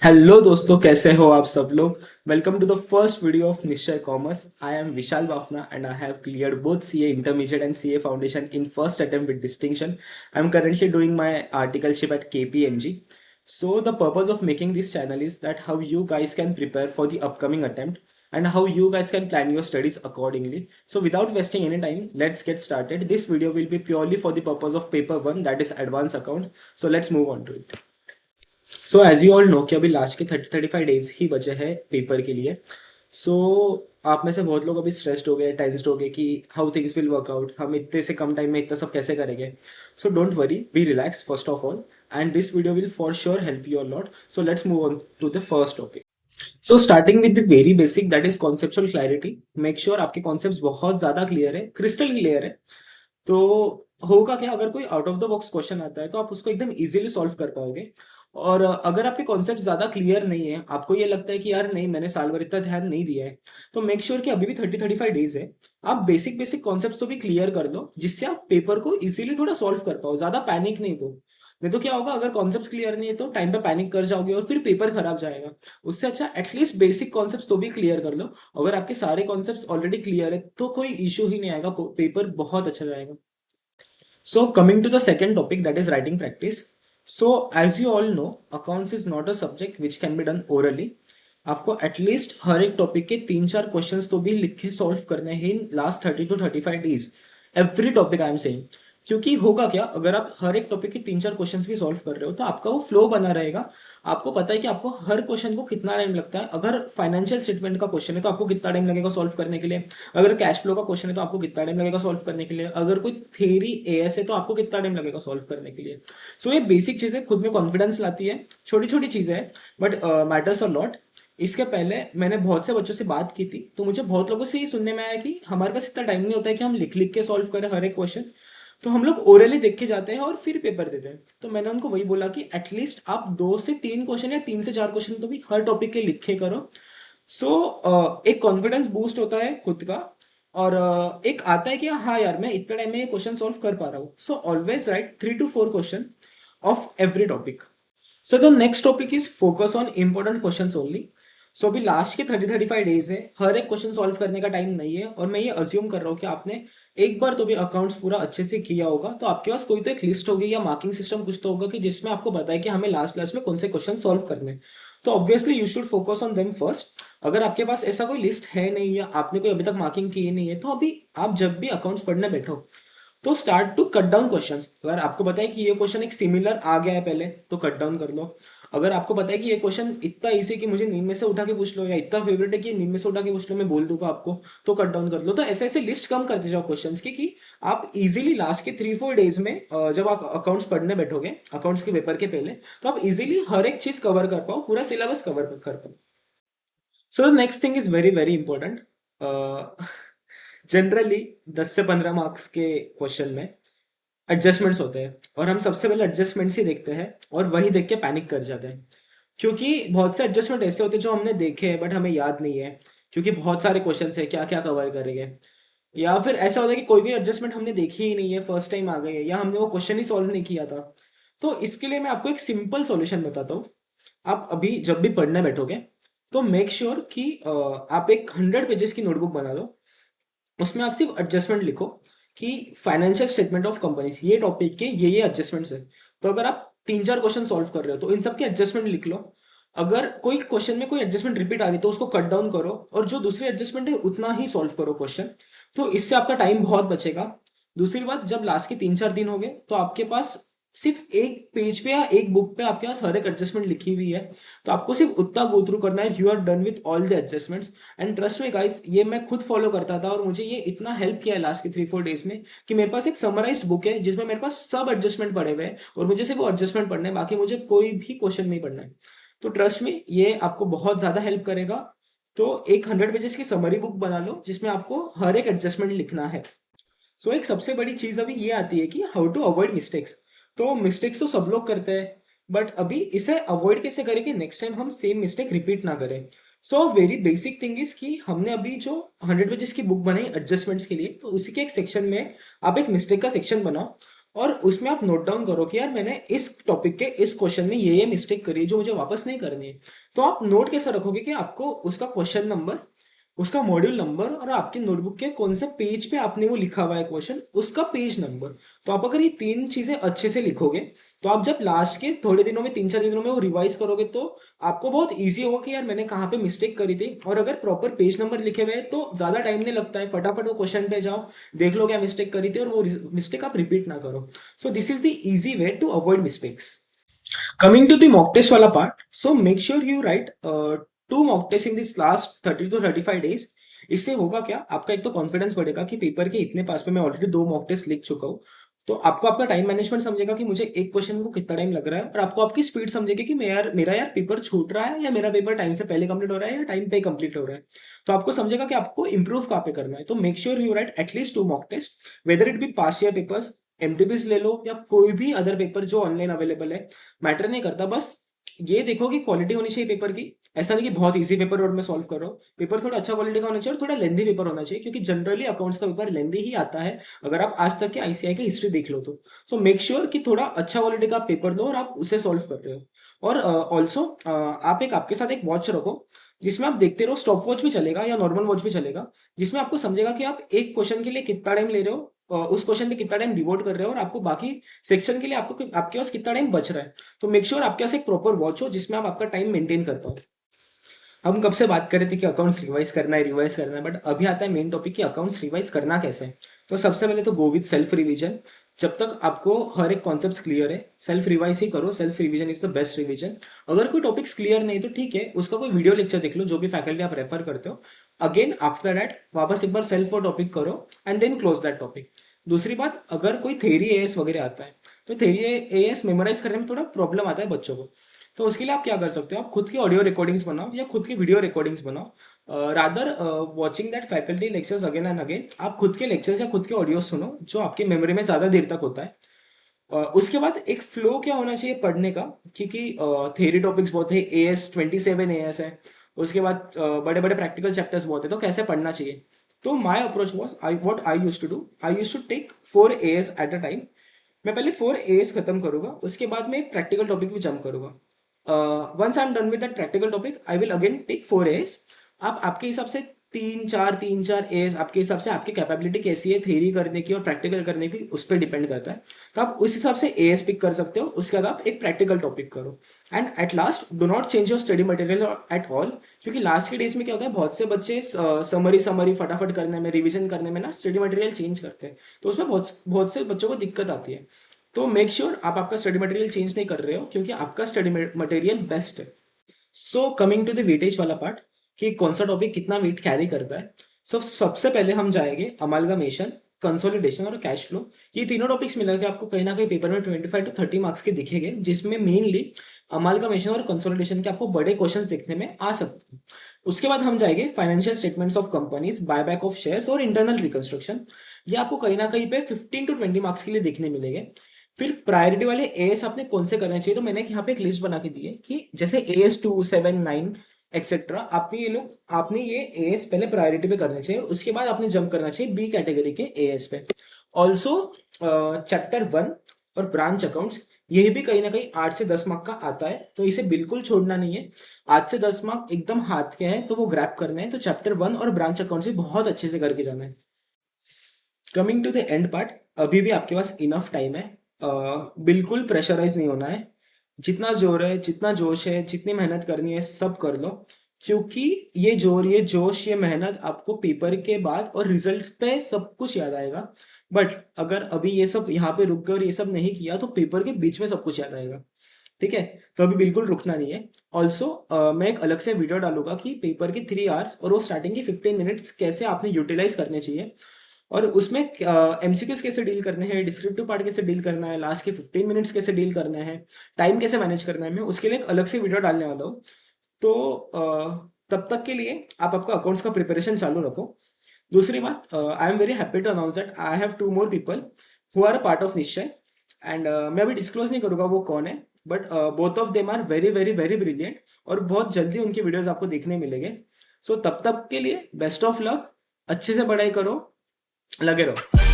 Hello दोस्तों, कैसे हो आप सब लोग। Welcome to the first video of Nishchay commerce. I am Vishal Bafna and I have cleared both CA intermediate and CA foundation in first attempt with distinction. I am currently doing my articleship at KPMG. So the purpose of making this channel is that how you guys can prepare for the upcoming attempt and how you guys can plan your studies accordingly. So without wasting any time, let's get started. This video will be purely for the purpose of paper 1, that is advanced accounts. So let's move on to it. So as you all know कि अभी last के 30-35 days ही बचे हैं paper के लिए। सो आप में से बहुत लोग अभी स्ट्रेस्ड हो गए, टेंस्ड हो गए कि how things will work out, हम इतने से कम टाइम में इतना सब कैसे करेंगे। So don't worry, be relax first of all, and this video will for sure help you a lot. So let's move on to the first topic. So starting with the very basic, that is conceptual clarity. Make sure आपके concept बहुत ज्यादा clear है, crystal clear है। तो होगा क्या, अगर कोई out of the box question आता है तो आप उसको एकदम इजीली सॉल्व कर पाओगे। और अगर आपके कॉन्सेप्ट ज्यादा क्लियर नहीं है, आपको ये लगता है कि यार नहीं, मैंने साल भर इतना ध्यान नहीं दिया है, तो मेक श्योर कि अभी भी 30-35 डेज है, आप बेसिक बेसिक कॉन्सेप्ट तो भी क्लियर कर लो, जिससे आप पेपर को इजीली थोड़ा सॉल्व कर पाओ, ज्यादा पैनिक नहीं हो। नहीं तो क्या होगा, अगर कॉन्सेप्ट क्लियर नहीं है तो टाइम पे पैनिक कर जाओगे और फिर पेपर खराब जाएगा। उससे अच्छा एटलीस्ट बेसिक कॉन्सेप्ट तो भी क्लियर कर लो। अगर आपके सारे कॉन्सेप्ट ऑलरेडी क्लियर है तो कोई इशू ही नहीं आएगा, पेपर बहुत अच्छा जाएगा। So coming to the second topic, that is writing practice. So as you all know, accounts is not a subject which can be done orally. आपको एटलीस्ट हर एक टॉपिक के 3-4 क्वेश्चंस तो भी लिख के सॉल्व करने हैं in last 30 to 35 days, every topic I am saying. क्योंकि होगा क्या, अगर आप हर एक टॉपिक के 3-4 क्वेश्चंस भी सॉल्व कर रहे हो तो आपका वो फ्लो बना रहेगा। आपको पता है कि आपको हर क्वेश्चन को कितना टाइम लगता है। अगर फाइनेंशियल स्टेटमेंट का क्वेश्चन है तो आपको कितना टाइम लगेगा सॉल्व करने के लिए। अगर कैश फ्लो का क्वेश्चन है तो आपको कितना टाइम लगेगा सॉल्व करने के लिए। अगर कोई थ्योरी एएस है तो आपको कितना टाइम लगेगा सॉल्व करने के लिए। सो ये बेसिक चीजें खुद में कॉन्फिडेंस लाती है, छोटी छोटी चीजें हैं, बट मैटर्स अ लॉट। इसके पहले मैंने बहुत से बच्चों से बात की थी, तो मुझे बहुत लोगों से ये सुनने में आया कि हमारे पास इतना टाइम नहीं होता है कि हम लिख लिख के सॉल्व करें हर एक क्वेश्चन, तो हम लोग ओरली देख के जाते हैं और फिर पेपर देते हैं। तो मैंने उनको वही बोला कि एटलीस्ट आप 2 से 3 क्वेश्चन या 3 से 4 क्वेश्चन तो भी हर टॉपिक के लिखे करो। सो एक कॉन्फिडेंस बूस्ट होता है खुद का, और एक आता है कि हाँ यार, मैं इतने टाइम में ये क्वेश्चन सॉल्व कर पा रहा हूँ। So always write 3 to 4 question of every topic. So the next topic is focus on important questions only. So अभी लास्ट के 30-35 डेज है, हर एक क्वेश्चन सॉल्व करने का टाइम नहीं है, और मैं ये अज्यूम कर रहा हूँ कि आपने एक बार तो भी अकाउंट्स पूरा अच्छे से किया होगा, तो आपके पास कोई तो एक लिस्ट होगी या मार्किंग सिस्टम कुछ तो होगा कि जिसमें आपको पता है कि हमें लास्ट क्लास में कौन से क्वेश्चन सॉल्व करने हैं। तो obviously you should focus on them first. अगर आपके पास ऐसा कोई लिस्ट है नहीं, या आपने कोई अभी तक मार्किंग की नहीं है, तो अभी आप जब भी अकाउंट्स पढ़ने बैठो तो start to cut down questions. अगर आपको पता है कि ये क्वेश्चन एक सिमिलर आ गया है पहले, तो कट डाउन कर लो। अगर आपको पता है कि ये क्वेश्चन इतना इजी कि मुझे नींद में से उठा के पूछ लो, या इतना फेवरेट है कि नींद में से उठा के पूछ लो, मैं बोल दूंगा आपको, तो कट डाउन कर लो। तो ऐसे ऐसे लिस्ट कम करते जाओ क्वेश्चंस की, कि आप इजीली लास्ट के 3-4 डेज में जब आप अकाउंट्स पढ़ने बैठोगे अकाउंट्स के पेपर के पहले, तो आप इजीली हर एक चीज कवर कर पाओ, पूरा सिलेबस कवर कर पाओ। सो the next thing is very very important. Generally 10 से 15 मार्क्स के क्वेश्चन में एडजस्टमेंट्स होते हैं, और हम सबसे पहले एडजस्टमेंट्स ही देखते हैं और वही देख के पैनिक कर जाते हैं। क्योंकि बहुत से एडजस्टमेंट ऐसे होते हैं जो हमने देखे हैं बट हमें याद नहीं है, क्योंकि बहुत सारे क्वेश्चंस है क्या क्या कवर करेंगे। या फिर ऐसा होता है कि कोई कोई एडजस्टमेंट हमने देखी ही नहीं है, फर्स्ट टाइम आ गई है, या हमने वो क्वेश्चन ही सॉल्व नहीं किया था। तो इसके लिए मैं आपको एक सिंपल सॉल्यूशन बताता हूँ। आप अभी जब भी पढ़ने बैठोगे तो मेक श्योर कि आप एक 100 पेजेस की नोटबुक बना लो। उसमें आप सिर्फ एडजस्टमेंट लिखो कि फाइनेंशियल स्टेटमेंट ऑफ कंपनीज, ये टॉपिक के ये एडजस्टमेंट्स है। तो अगर आप 3-4 क्वेश्चन सॉल्व कर रहे हो तो इन सब के एडजस्टमेंट लिख लो। अगर कोई क्वेश्चन में कोई एडजस्टमेंट रिपीट आ रही है तो उसको कट डाउन करो, और जो दूसरी एडजस्टमेंट है उतना ही सॉल्व करो क्वेश्चन। तो इससे आपका टाइम बहुत बचेगा। दूसरी बात, जब लास्ट के 3-4 दिन हो गए तो आपके पास सिर्फ एक पेज पे या एक बुक पे आपके पास हर एक एडजस्टमेंट लिखी हुई है, तो आपको सिर्फ उतना गो थ्रू करना है, you are done with all the adjustments. And trust me guys, ये मैं खुद फॉलो करता था और मुझे ये इतना हेल्प किया है लास्ट के 3-4 डेज में, कि मेरे पास एक समराइज्ड बुक है जिसमें मेरे पास सब एडजस्टमेंट पड़े हुए हैं, और मुझे सिर्फ वो एडजस्टमेंट पढ़ने हैं, बाकी मुझे कोई भी क्वेश्चन नहीं पढ़ना है। तो ट्रस्ट मी, ये आपको बहुत ज्यादा हेल्प करेगा। तो एक 100 पेजेस की समरी बुक बना लो जिसमें आपको हर एक एडजस्टमेंट लिखना है। सो एक सबसे बड़ी चीज अभी ये आती है कि हाउ टू अवॉइड मिस्टेक्स। तो मिस्टेक्स तो सब लोग करते हैं, बट अभी इसे अवॉइड कैसे करें कि नेक्स्ट टाइम हम सेम मिस्टेक रिपीट ना करें। So very basic thing is कि हमने अभी जो 100 पेजेस की बुक बनाई एडजस्टमेंट्स के लिए, तो उसी के एक सेक्शन में आप एक मिस्टेक का सेक्शन बनाओ, और उसमें आप नोट डाउन करो कि यार मैंने इस टॉपिक के इस क्वेश्चन में ये मिस्टेक करी है जो मुझे वापस नहीं करनी है। तो आप नोट कैसे रखोगे कि आपको उसका क्वेश्चन नंबर, उसका मॉड्यूल नंबर और आपकी नोटबुक के कौन से पेज पे आपने वो लिखा हुआ है क्वेश्चन, उसका पेज नंबर। तो आप अगर ये तीन चीजें अच्छे से लिखोगे तो आप जब लास्ट के थोड़े दिनों में, 3-4 दिनों में वो रिवाइज करोगे तो आपको बहुत ईजी होगा कि यार मैंने कहाँ पे मिस्टेक करी थी। और अगर प्रॉपर पेज नंबर लिखे हुए हैं तो ज्यादा टाइम नहीं लगता है, फटाफट वो क्वेश्चन पे जाओ, देख लो क्या मिस्टेक करी थी और वो मिस्टेक आप रिपीट ना करो। So this is the easy way to avoid mistakes. Coming to the mock test वाला part, so make sure you write 2 mock tests in this last 30 to 35 days। इससे होगा क्या, आपका एक तो कॉन्फिडेंस बढ़ेगा कि पेपर के इतने पास में मैं ऑलरेडी 2 mock test लिख चुका हूँ। तो आपको आपका टाइम मैनेजमेंट समझेगा कि मुझे एक क्वेश्चन को कितना टाइम लग रहा है, और आपको आपकी स्पीड समझेगी कि मेरा यार पेपर छूट रहा है या मेरा पेपर टाइम से पहले कंप्लीट हो रहा है या टाइम पे कंप्लीट हो रहा है। तो आपको समझेगा कि आपको इंप्रूव कहाँ पे करना है। तो make sure you write at least 2 mock tests, whether it be past year papers, MTBs ले लो या कोई भी अदर पेपर जो ऑनलाइन अवेलेबल है, मैटर नहीं करता। बस ये देखो कि क्वालिटी होनी चाहिए पेपर की। ऐसा नहीं कि बहुत इजी पेपर और मैं सॉल्व कर रहा हूँ, पेपर थोड़ा अच्छा क्वालिटी का होना चाहिए और थोड़ा लेंदी पेपर होना चाहिए, क्योंकि जनरली अकाउंट्स का पेपर लेंदी ही आता है अगर आप आज तक के आईसीआई की हिस्ट्री देख लो तो। सो मेक श्योर कि थोड़ा अच्छा क्वालिटी का पेपर दो और आप उसे सॉल्व कर रहे हो। और ऑल्सो आप एक आपके साथ एक वॉच रखो जिसमें आप देखते रहो, स्टॉप वॉच भी चलेगा या नॉर्मल वॉच भी चलेगा, जिसमें आपको समझेगा कि आप एक क्वेश्चन के लिए कितना टाइम ले रहे हो, उस क्वेश्चन पे कितना टाइम डिवोट कर रहे हो और आपको बाकी सेक्शन के लिए आपके पास कितना टाइम बच रहा है। तो मेक श्योर आपके पास एक प्रॉपर वॉच हो जिसमें आप आपका टाइम मेंटेन कर पाओ। हम कब से बात कर रहे थे कि अकाउंट्स रिवाइज करना है, बट अभी आता है मेन टॉपिक कि अकाउंट्स रिवाइज करना कैसे है। तो सबसे पहले तो गो विद सेल्फ रिवीजन। जब तक आपको हर एक कॉन्सेप्ट क्लियर है, सेल्फ रिवाइज ही करो। Self revision is the best revision. अगर कोई टॉपिक्स क्लियर नहीं तो ठीक है, उसका कोई वीडियो लेक्चर देख लो, जो भी फैकल्टी आप रेफर करते हो। अगेन आफ्टर दैट वापस एक बार सेल्फ और टॉपिक करो and then close that topic. दूसरी बात, अगर कोई थेरी एएस वगैरह आता है तो थेरी एएस मेमोराइज करने में थोड़ा प्रॉब्लम आता है बच्चों को। तो उसके लिए आप क्या कर सकते हो, आप खुद की ऑडियो रिकॉर्डिंग्स बनाओ या खुद की वीडियो रिकॉर्डिंग्स बनाओ। Rather watching that faculty lectures again and again, आप खुद के लेक्चर्स या खुद के ऑडियो सुनो जो आपकी मेमोरी में ज्यादा देर तक होता है। उसके बाद एक फ्लो क्या होना चाहिए पढ़ने का, क्योंकि थेरी टॉपिक्स बहुत है, AS 27 AS है, उसके बाद बड़े बड़े प्रैक्टिकल चैप्टर्स बहुत है, तो कैसे पढ़ना चाहिए। तो my approach was, I what I used to do, I used to take 4 AS at a time. मैं पहले 4 AS खत्म करूंगा, उसके बाद मैं एक प्रैक्टिकल टॉपिक भी जम्प करूंगा। Once I am done with that practical topic I will again take 4 AS। आप आपके हिसाब से 3-4 आपके हिसाब से आपकी कैपेबिलिटी कैसी है थेरी करने की और प्रैक्टिकल करने की, उस पर डिपेंड करता है। तो आप उस हिसाब से एएस पिक कर सकते हो, उसके बाद आप एक प्रैक्टिकल टॉपिक करो। And at last do not change your study material at all, क्योंकि लास्ट के डेज में क्या होता है, बहुत से बच्चे समरी समरी फटाफट करने में, रिविजन करने में ना स्टडी मटेरियल चेंज करते हैं, तो उसमें बहुत बहुत से बच्चों को दिक्कत आती है। तो मेक श्योर आप आपका स्टडी मटेरियल चेंज नहीं कर रहे हो, क्योंकि आपका स्टडी मटेरियल बेस्ट है। So coming to the weightage वाला पार्ट, कि कौन सा टॉपिक कितना वेट कैरी करता है। सबसे पहले हम जाएंगे अमालगमेशन, कंसोलिडेशन और कैश फ्लो। ये तीनों टॉपिक्स मिला के आपको कहीं ना कहीं पेपर में 25 to 30 मार्क्स के दिखेंगे, जिसमें मेनली अमालगमेशन और कंसोलिडेशन के आपको बड़े क्वेश्चंस देखने में आ सकते हैं। उसके बाद हम जाएंगे financial statements of companies, buyback of shares और इंटरनल रिकंस्ट्रक्शन। ये आपको कहीं ना कहीं पे 15 to 20 मार्क्स के लिए देखने मिलेंगे। फिर प्रायोरिटी वाले एएस आपने कौन से करने चाहिए, तो मैंने यहाँ पे एक लिस्ट बना के दी है कि जैसे AS 2, 7, 9 एक्सेट्रा, आपने ये एएस पहले प्रायोरिटी पे करने चाहिए, उसके बाद आपने जंप करना चाहिए बी कैटेगरी के एएस पे। ऑल्सो चैप्टर 1 और ब्रांच अकाउंट्स, ये भी कहीं ना कहीं 8 से 10 मार्क का आता है, तो इसे बिल्कुल छोड़ना नहीं है। 8 से 10 मार्क एकदम हाथ के हैं तो वो ग्रैप करने हैं, तो चैप्टर 1 और ब्रांच अकाउंट्स भी बहुत अच्छे से करके जाना है। Coming to the end part, अभी भी आपके पास इनफ टाइम है। बिल्कुल प्रेशराइज नहीं होना है। जितना जोर है, जितना जोश है, जितनी मेहनत करनी है सब कर लो, क्योंकि ये जोर, ये जोश, ये मेहनत आपको पेपर के बाद और रिजल्ट पे सब कुछ याद आएगा। बट अगर अभी ये सब यहाँ पे रुक गए और ये सब नहीं किया तो पेपर के बीच में सब कुछ याद आएगा। ठीक है, तो अभी बिल्कुल रुकना नहीं है। ऑल्सो मैं एक अलग से वीडियो डालूंगा कि पेपर के 3 आवर्स और वो स्टार्टिंग की 15 मिनट्स कैसे आपने यूटिलाइज करने चाहिए, और उसमें एमसीक्यूज कैसे डील करने हैं, डिस्क्रिप्टिव पार्ट कैसे डील करना है, लास्ट के 15 मिनट्स कैसे डील करना है, टाइम कैसे मैनेज करना है, मैं उसके लिए एक अलग से वीडियो डालने वाला हूँ। तो तब तक के लिए आप आपका अकाउंट्स का प्रिपरेशन चालू रखो। दूसरी बात, I am very happy to announce that I have 2 more people who are a part of Nishchay. And मैं अभी डिस्क्लोज नहीं करूंगा वो कौन है, but both of them are very very very brilliant, और बहुत जल्दी उनके वीडियोस आपको देखने मिलेंगे। सो तब तक के लिए बेस्ट ऑफ लक, अच्छे से पढ़ाई करो, लगे रहो।